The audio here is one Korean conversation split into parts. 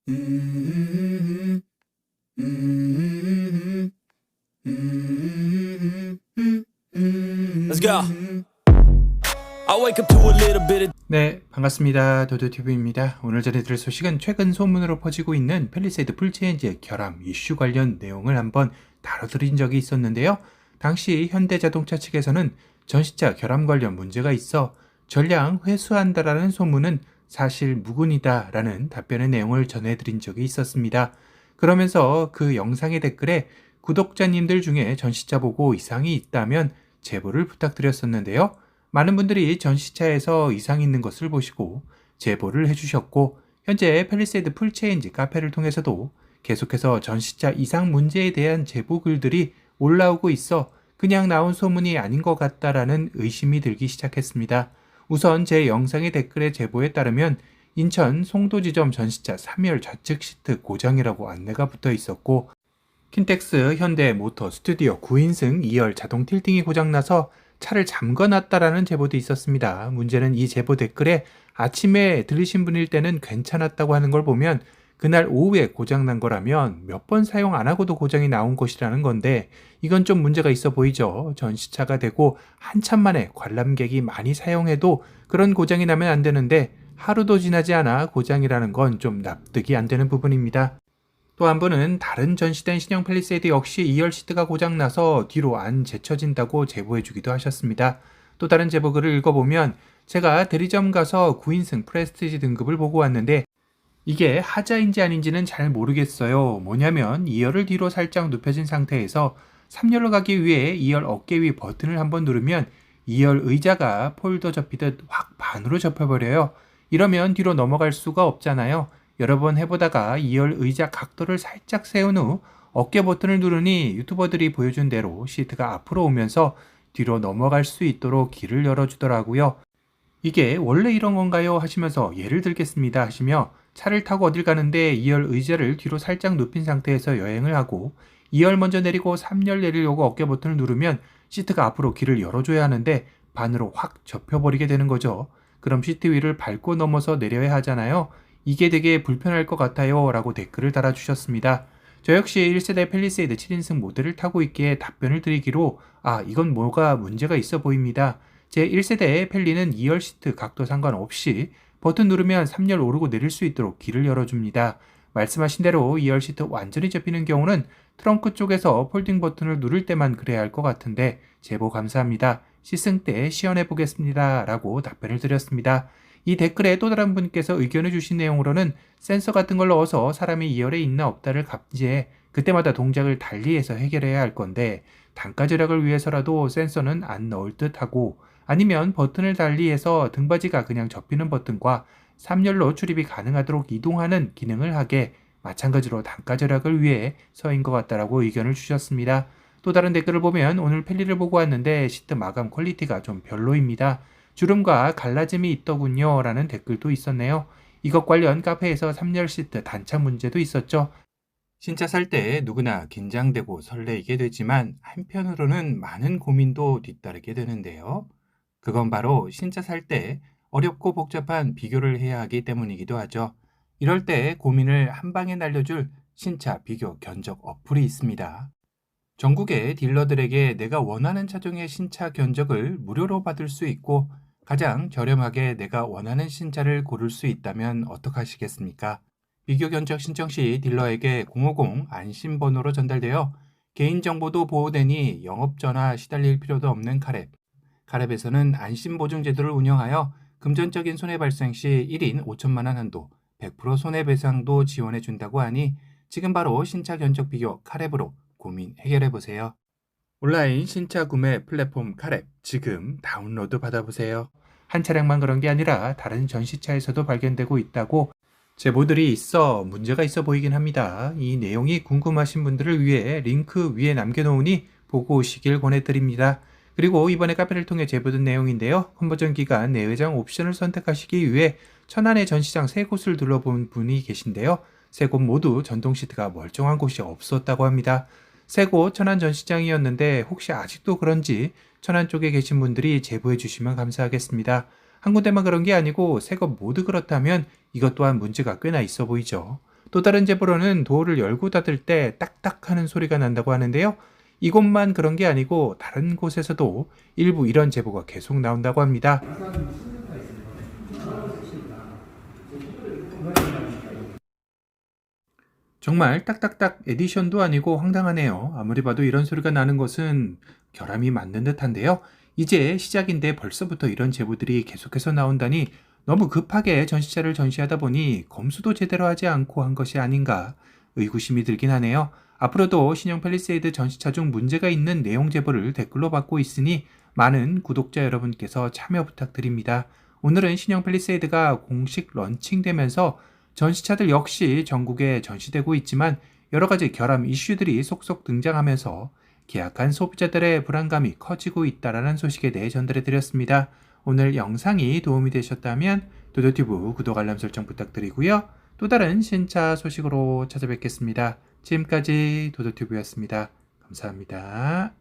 음, 음, Let's go. I wake up to a little bit of 네, 반갑습니다. 도도TV입니다. 오늘 전해드릴 소식은 최근 소문으로 퍼지고 있는 펠리세이드 풀체인지의 결함 이슈 관련 내용을 한번 다뤄드린 적이 있었는데요. 당시 현대자동차 측에서는 전시차 결함 관련 문제가 있어 전량 회수한다라는 소문은 사실 무근이다라는 답변의 내용을 전해드린 적이 있었습니다. 그러면서 그 영상의 댓글에 구독자님들 중에 전시차 보고 이상이 있다면 제보를 부탁드렸었는데요. 많은 분들이 전시차에서 이상이 있는 것을 보시고 제보를 해주셨고, 현재 펠리세이드 풀체인지 카페를 통해서도 계속해서 전시차 이상 문제에 대한 제보 글들이 올라오고 있어 그냥 나온 소문이 아닌 것 같다라는 의심이 들기 시작했습니다. 우선 제 영상의 댓글에 제보에 따르면 인천 송도지점 전시차 3열 좌측 시트 고장이라고 안내가 붙어 있었고, 킨텍스 현대 모터 스튜디오 9인승 2열 자동 틸팅이 고장나서 차를 잠궈놨다라는 제보도 있었습니다. 문제는 이 제보 댓글에 아침에 들으신 분일 때는 괜찮았다고 하는 걸 보면 그날 오후에 고장난 거라면 몇 번 사용 안 하고도 고장이 나온 것이라는 건데, 이건 좀 문제가 있어 보이죠. 전시차가 되고 한참 만에 관람객이 많이 사용해도 그런 고장이 나면 안 되는데 하루도 지나지 않아 고장이라는 건 좀 납득이 안 되는 부분입니다. 또 한 분은 다른 전시된 신형 펠리세이드 역시 2열 시트가 고장나서 뒤로 안 제쳐진다고 제보해주기도 하셨습니다. 또 다른 제보 글을 읽어보면 제가 대리점 가서 9인승 프레스티지 등급을 보고 왔는데 이게 하자인지 아닌지는 잘 모르겠어요. 뭐냐면 2열을 뒤로 살짝 눕혀진 상태에서 3열로 가기 위해 2열 어깨 위 버튼을 한번 누르면 2열 의자가 폴더 접히듯 확 반으로 접혀버려요. 이러면 뒤로 넘어갈 수가 없잖아요. 여러 번 해보다가 2열 의자 각도를 살짝 세운 후 어깨 버튼을 누르니 유튜버들이 보여준 대로 시트가 앞으로 오면서 뒤로 넘어갈 수 있도록 길을 열어주더라고요. 이게 원래 이런 건가요? 하시면서 예를 들겠습니다 하시며 차를 타고 어딜 가는데 2열 의자를 뒤로 살짝 눕힌 상태에서 여행을 하고 2열 먼저 내리고 3열 내리려고 어깨 버튼을 누르면 시트가 앞으로 길을 열어줘야 하는데 반으로 확 접혀버리게 되는 거죠. 그럼 시트 위를 밟고 넘어서 내려야 하잖아요. 이게 되게 불편할 것 같아요 라고 댓글을 달아주셨습니다. 저 역시 1세대 펠리세이드 7인승 모델을 타고 있기에 답변을 드리기로 이건 뭐가 문제가 있어 보입니다. 제 1세대의 펠리는 2열 시트 각도 상관없이 버튼 누르면 3열 오르고 내릴 수 있도록 길을 열어줍니다. 말씀하신 대로 2열 시트 완전히 접히는 경우는 트렁크 쪽에서 폴딩 버튼을 누를 때만 그래야 할 것 같은데 제보 감사합니다. 시승 때 시연해 보겠습니다 라고 답변을 드렸습니다. 이 댓글에 또 다른 분께서 의견을 주신 내용으로는 센서 같은 걸 넣어서 사람이 2열에 있나 없다를 감지해 그때마다 동작을 달리해서 해결해야 할 건데 단가 절약을 위해서라도 센서는 안 넣을 듯하고, 아니면 버튼을 달리해서 등받이가 그냥 접히는 버튼과 3열로 출입이 가능하도록 이동하는 기능을 하게 마찬가지로 단가 절약을 위해 서인 것 같다라고 의견을 주셨습니다. 또 다른 댓글을 보면 오늘 펠리를 보고 왔는데 시트 마감 퀄리티가 좀 별로입니다. 주름과 갈라짐이 있더군요 라는 댓글도 있었네요. 이것 관련 카페에서 3열 시트 단차 문제도 있었죠. 신차 살 때 누구나 긴장되고 설레이게 되지만 한편으로는 많은 고민도 뒤따르게 되는데요. 그건 바로 신차 살 때 어렵고 복잡한 비교를 해야 하기 때문이기도 하죠. 이럴 때 고민을 한 방에 날려줄 신차 비교 견적 어플이 있습니다. 전국의 딜러들에게 내가 원하는 차종의 신차 견적을 무료로 받을 수 있고 가장 저렴하게 내가 원하는 신차를 고를 수 있다면 어떡하시겠습니까? 비교 견적 신청 시 딜러에게 050 안심번호로 전달되어 개인정보도 보호되니 영업전화 시달릴 필요도 없는 카랩에서는 안심보증제도를 운영하여 금전적인 손해 발생 시 1인 5천만 원 한도 100% 손해배상도 지원해 준다고 하니 지금 바로 신차 견적 비교 카랩으로 고민 해결해 보세요. 온라인 신차 구매 플랫폼 카랩 지금 다운로드 받아보세요. 한 차량만 그런 게 아니라 다른 전시차에서도 발견되고 있다고 제보들이 있어 문제가 있어 보이긴 합니다. 이 내용이 궁금하신 분들을 위해 링크 위에 남겨놓으니 보고 오시길 권해드립니다. 그리고 이번에 카페를 통해 제보된 내용인데요. 컨버전 기간 내외장 옵션을 선택하시기 위해 천안의 전시장 3곳을 둘러본 분이 계신데요. 3곳 모두 전동 시트가 멀쩡한 곳이 없었다고 합니다. 3곳 천안 전시장이었는데 혹시 아직도 그런지 천안 쪽에 계신 분들이 제보해 주시면 감사하겠습니다. 한 군데만 그런 게 아니고 3곳 모두 그렇다면 이것 또한 문제가 꽤나 있어 보이죠. 또 다른 제보로는 도어를 열고 닫을 때 딱딱하는 소리가 난다고 하는데요. 이곳만 그런 게 아니고 다른 곳에서도 일부 이런 제보가 계속 나온다고 합니다. 정말 딱딱딱 에디션도 아니고 황당하네요. 아무리 봐도 이런 소리가 나는 것은 결함이 맞는 듯한데요. 이제 시작인데 벌써부터 이런 제보들이 계속해서 나온다니 너무 급하게 전시차를 전시하다 보니 검수도 제대로 하지 않고 한 것이 아닌가 의구심이 들긴 하네요. 앞으로도 신형 팰리세이드 전시차 중 문제가 있는 내용 제보를 댓글로 받고 있으니 많은 구독자 여러분께서 참여 부탁드립니다. 오늘은 신형 팰리세이드가 공식 런칭되면서 전시차들 역시 전국에 전시되고 있지만 여러 가지 결함 이슈들이 속속 등장하면서 계약한 소비자들의 불안감이 커지고 있다는 소식에 대해 전달해 드렸습니다. 오늘 영상이 도움이 되셨다면 도도튜브 구독 알람 설정 부탁드리고요. 또 다른 신차 소식으로 찾아뵙겠습니다. 지금까지 도도튜브였습니다. 감사합니다.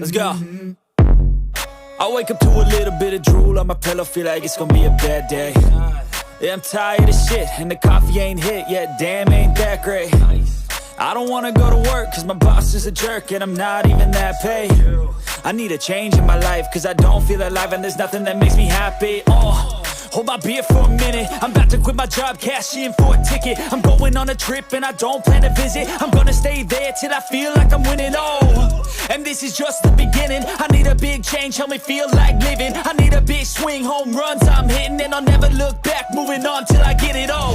Let's go. I wake up to a little bit of drool on my pillow, feel like it's gonna be a bad day. Yeah, I'm tired of shit, and the coffee ain't hit yet, damn, ain't that great. I don't wanna go to work, cause my boss is a jerk, and I'm not even that paid. I need a change in my life, cause I don't feel alive, and there's nothing that makes me happy. Hold my beer for a minute, I'm about to quit my job, cash in for a ticket. I'm going on a trip and I don't plan to visit. I'm gonna stay there till I feel like I'm winning, and this is just the beginning. I need a big change, help me feel like living. I need a big swing, home runs I'm hitting, and I'll never look back, moving on till I get it all.